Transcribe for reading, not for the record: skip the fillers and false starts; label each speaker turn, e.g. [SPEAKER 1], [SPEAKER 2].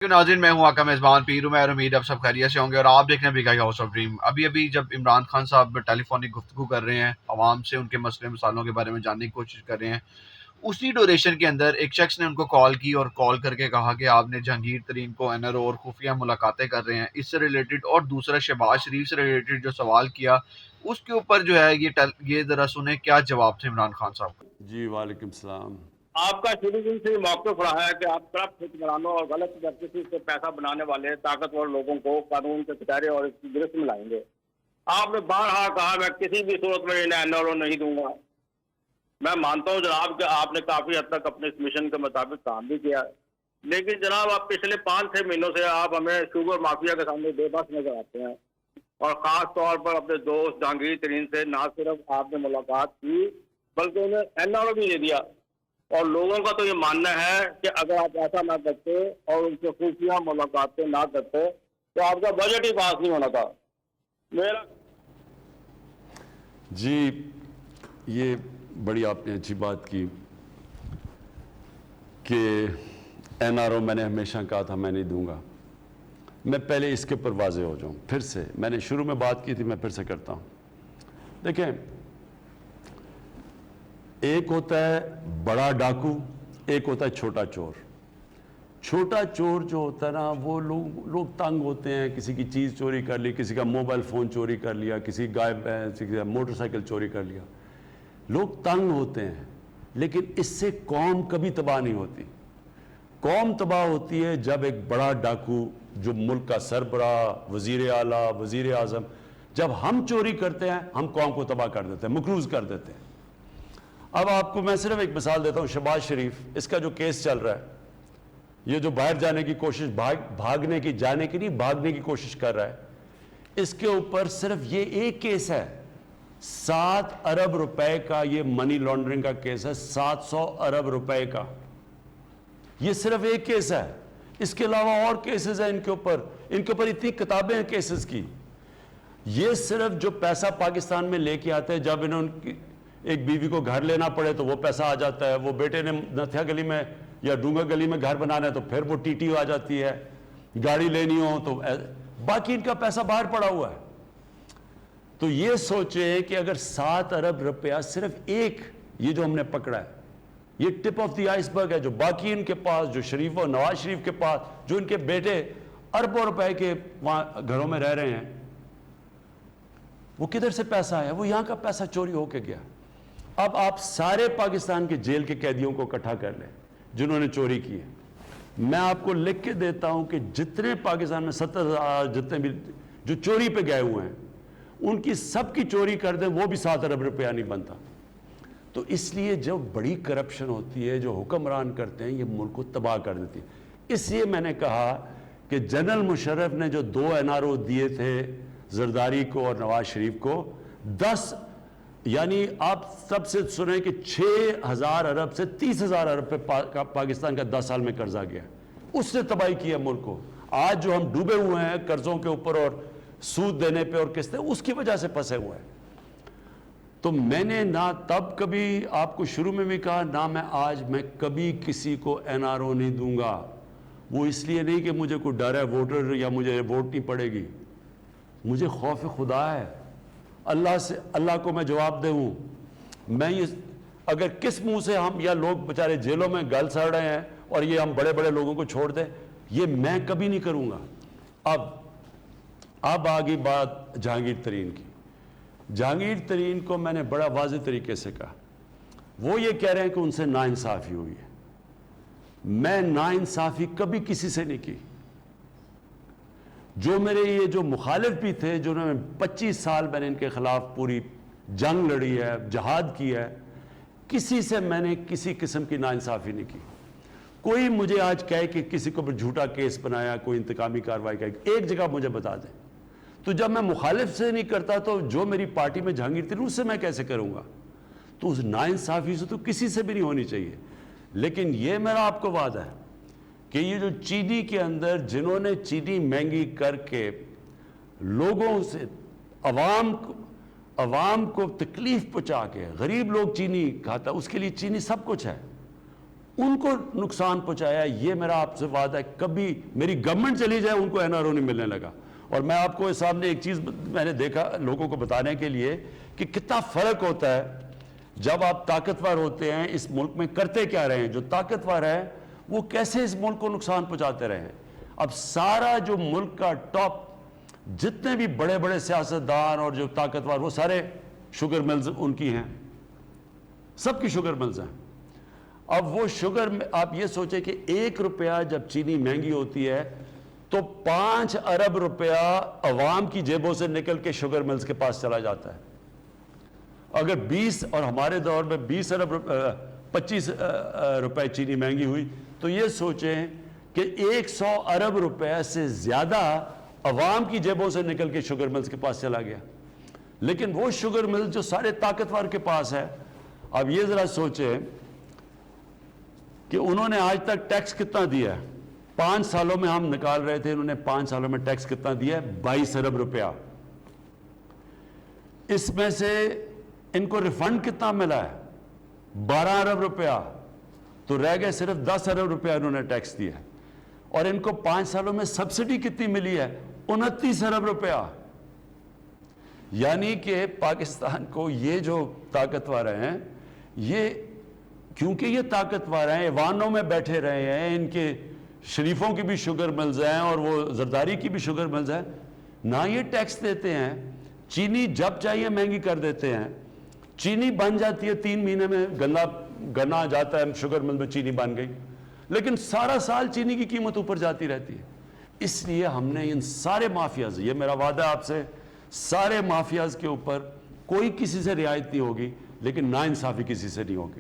[SPEAKER 1] नाज़रीन, मैं हूं आपका मेज़बान पीर उमैर। उम्मीद आप सब खैरियत से होंगे और आप देख रहे हैं बिग हाउस ऑफ ड्रीम। अभी जब इमरान खान साहब टेलीफोनिक गुफ्तगू कर रहे हैं, आवाम से उनके मसले मसालों के बारे में जानने की कोशिश कर रहे हैं, उसी ड्यूरेशन के अंदर एक शख्स ने उनको कॉल की और कॉल करके कहा कि आपने जहांगीर तरीन को एनआरओ और खुफिया मुलाकातें कर रहे हैं, इससे रिलेटेड और दूसरा शहबाज शरीफ से रिलेटेड जो सवाल किया, उसके ऊपर जो है ये ज़रा सुने क्या जवाब थे इमरान खान साहब का।
[SPEAKER 2] जी वालेकुम सलाम।
[SPEAKER 3] आपका शुरू दिन से मौक़िफ़ रहा है कि आप करप्ट हुक्मरानों और गलत प्रैक्टिस से पैसा बनाने वाले ताकतवर लोगों को कानून के कटहरे और इसकी गिरफ्त में लाएंगे। आपने बारहा कहा मैं किसी भी सूरत में इन्हें एनआरओ नहीं दूंगा। मैं मानता हूँ जनाब कि आपने काफ़ी हद तक अपने इस मिशन के मुताबिक काम भी किया है, लेकिन जनाब आप पिछले 5-6 महीनों से आप हमें शुगर माफिया के सामने बेबस नजर आते हैं और ख़ास तौर पर अपने दोस्त जहांगीर तरीन से ना सिर्फ आपने मुलाकात की बल्कि उन्हें एनआरओ भी दे दिया। और लोगों का तो ये मानना है कि अगर आप ऐसा ना करते और उनसे खुफिया मुलाकातें ना करते तो आपका बजट ही पास नहीं होना था। मेरा
[SPEAKER 2] जी ये बड़ी आपने अच्छी बात की कि एनआरओ मैंने हमेशा कहा था मैं नहीं दूंगा। मैं पहले इसके ऊपर वाज़ेह हो जाऊं, फिर से मैंने शुरू में बात की थी, मैं फिर से करता हूं। देखें, एक होता है बड़ा डाकू, एक होता है छोटा चोर। छोटा चोर जो होता है ना, वो लोग तंग होते हैं, किसी की चीज़ चोरी कर ली, किसी का मोबाइल फ़ोन चोरी कर लिया, किसी का मोटरसाइकिल चोरी कर लिया, लोग तंग होते हैं। लेकिन इससे कौम कभी तबाह नहीं होती। कौम तबाह होती है जब एक बड़ा डाकू जो मुल्क का सरबराह, वज़ीर आला, वज़ीर आज़म, जब हम चोरी करते हैं, हम कौम को तबाह कर देते हैं, मकरूज़ कर देते हैं। अब आपको मैं सिर्फ एक मिसाल देता हूं। शहबाज शरीफ, इसका जो केस चल रहा है, ये जो बाहर जाने की कोशिश, भागने की, जाने की नहीं, भागने की कोशिश कर रहा है, इसके ऊपर सिर्फ ये एक केस है। 7 अरब रुपए का ये मनी लॉन्ड्रिंग का केस है, 700 अरब रुपए का। ये सिर्फ एक केस है, इसके अलावा और केसेस हैं इनके ऊपर इतनी किताबें हैं केसेस की। ये सिर्फ जो पैसा पाकिस्तान में लेके आते हैं, जब इन्होंने एक बीवी को घर लेना पड़े तो वो पैसा आ जाता है, वो बेटे ने नथिया गली में या डूंगा गली में घर बनाना है तो फिर वो टीटी आ जाती है, गाड़ी लेनी हो तो बाकी इनका पैसा बाहर पड़ा हुआ है। तो ये सोचे कि अगर 7 अरब रुपया सिर्फ एक, ये जो हमने पकड़ा है, ये टिप ऑफ द आइसबर्ग है। जो बाकी इनके पास, जो शरीफ और नवाज शरीफ के पास, जो इनके बेटे अरबों रुपए के वहां घरों में रह रहे हैं, वो किधर से पैसा आया? वो यहां का पैसा चोरी होके गया। अब आप सारे पाकिस्तान के जेल के कैदियों को इकट्ठा कर लें जिन्होंने चोरी की है। मैं आपको लिख के देता हूं कि जितने पाकिस्तान में 70,000 जितने भी जो चोरी पे गए हुए हैं, उनकी सबकी चोरी कर दें, वो भी 7 अरब रुपया नहीं बनता। तो इसलिए जब बड़ी करप्शन होती है, जो हुक्मरान करते हैं, ये मुल्क को तबाह कर देती है। इसलिए मैंने कहा कि जनरल मुशर्रफ ने जो 2 एनआरओ दिए थे, जरदारी को और नवाज शरीफ को, 10 यानी आप सबसे सुने कि 6,000 अरब से 30,000 अरब पे पाकिस्तान का 10 साल में कर्जा गया, उसने तबाही किया मुल्क को। आज जो हम डूबे हुए हैं कर्जों के ऊपर और सूद देने पे और किस्तें, उसकी वजह से फंसे हुए हैं। तो मैंने ना तब कभी आपको शुरू में भी कहा, ना मैं आज, मैं कभी किसी को एनआरओ नहीं दूंगा। वो इसलिए नहीं कि मुझे कोई डर है वोटर या मुझे वोट नहीं पड़ेगी, मुझे खौफ खुदा है। अल्लाह से, अल्लाह को मैं जवाब दूँ। मैं ये अगर किस मुंह से हम, या लोग बेचारे जेलों में गल सड़ रहे हैं और ये हम बड़े बड़े लोगों को छोड़ दें, ये मैं कभी नहीं करूँगा। अब आ गई बात जहांगीर तरीन की। जहांगीर तरीन को मैंने बड़ा वाज़ेह तरीके से कहा, वो ये कह रहे हैं कि उनसे नाइंसाफ़ी हुई है। मैं नाइंसाफ़ी कभी किसी से नहीं की। जो मेरे ये जो मुखालिफ भी थे, जिन्होंने 25 साल मैंने इनके खिलाफ पूरी जंग लड़ी है, जहाद की है, किसी से मैंने किसी किस्म की नाइंसाफ़ी नहीं की। कोई मुझे आज कहे कि किसी को झूठा केस बनाया, कोई इंतकामी कार्रवाई की, एक जगह मुझे बता दें। तो जब मैं मुखालिफ से नहीं करता तो जो मेरी पार्टी में जहांगीर तरीन, उससे मैं कैसे करूंगा? तो उस नाइंसाफ़ी से तो किसी से भी नहीं होनी चाहिए। लेकिन ये मेरा आपको वादा है कि ये जो चीनी के अंदर जिन्होंने चीनी महंगी करके लोगों से, अवाम को तकलीफ पहुंचा के, गरीब लोग चीनी खाता, उसके लिए चीनी सब कुछ है, ان کو نقصان پہنچایا. یہ میرا آپ سے وعدہ ہے, کبھی میری گورنمنٹ چلی جائے ان کو NRO نہیں ملنے لگا. اور میں آپ کو سامنے ایک چیز میں نے دیکھا لوگوں کو بتانے کے لیے کہ کتنا فرق ہوتا ہے جب آپ طاقتور ہوتے ہیں. اس ملک میں کرتے کیا رہے ہیں, جو طاقتور ہے وہ کیسے اس ملک کو نقصان پہنچاتے رہے ہیں. اب سارا جو ملک کا ٹاپ جتنے بھی بڑے بڑے سیاستدان اور جو طاقتور, وہ سارے شوگر ملز ان کی ہیں, سب کی شوگر ملز ہیں. اب وہ شوگر میں آپ یہ سوچیں کہ 1 روپیہ جب چینی مہنگی ہوتی ہے تو 5 ارب روپیہ عوام کی جیبوں سے نکل کے شوگر ملز کے پاس چلا جاتا ہے. اگر 20 اور ہمارے دور میں 25 روپے چینی مہنگی ہوئی تو یہ سوچیں کہ 100 ارب روپے سے زیادہ عوام کی جیبوں سے نکل کے شوگر ملز کے پاس چلا گیا. لیکن وہ شوگر ملز جو سارے طاقتور کے پاس ہے, اب یہ ذرا سوچیں کہ انہوں نے آج تک ٹیکس کتنا دیا ہے. 5 سالوں میں ہم نکال رہے تھے, انہوں نے 5 سالوں میں ٹیکس کتنا دیا ہے, 22 ارب روپیہ. اس میں سے ان کو ریفنڈ کتنا ملا ہے, 12 ارب روپیہ. تو رہ گئے صرف 10 ارب روپیہ انہوں نے ٹیکس دیا ہے. اور ان کو 5 سالوں میں سبسڈی کتنی ملی ہے, 29 ارب روپیہ. یعنی کہ پاکستان کو یہ جو طاقتور ہیں, یہ کیونکہ یہ طاقتور ہیں, ایوانوں میں بیٹھے رہے ہیں, ان کے شریفوں کی بھی شوگر ملز ہیں اور وہ زرداری کی بھی شوگر ملز ہیں, نہ یہ ٹیکس دیتے ہیں. چینی جب چاہیے مہنگی کر دیتے ہیں. چینی بن جاتی ہے 3 مہینے میں, گنا جاتا ہے شوگر مل میں, چینی بن گئی, لیکن سارا سال چینی کی قیمت اوپر جاتی رہتی ہے. اس لیے ہم نے ان سارے مافیاز, یہ میرا وعدہ ہے آپ سے, سارے مافیاز کے اوپر کوئی کسی سے رعایت نہیں ہوگی, لیکن نا انصافی کسی سے نہیں ہوگی.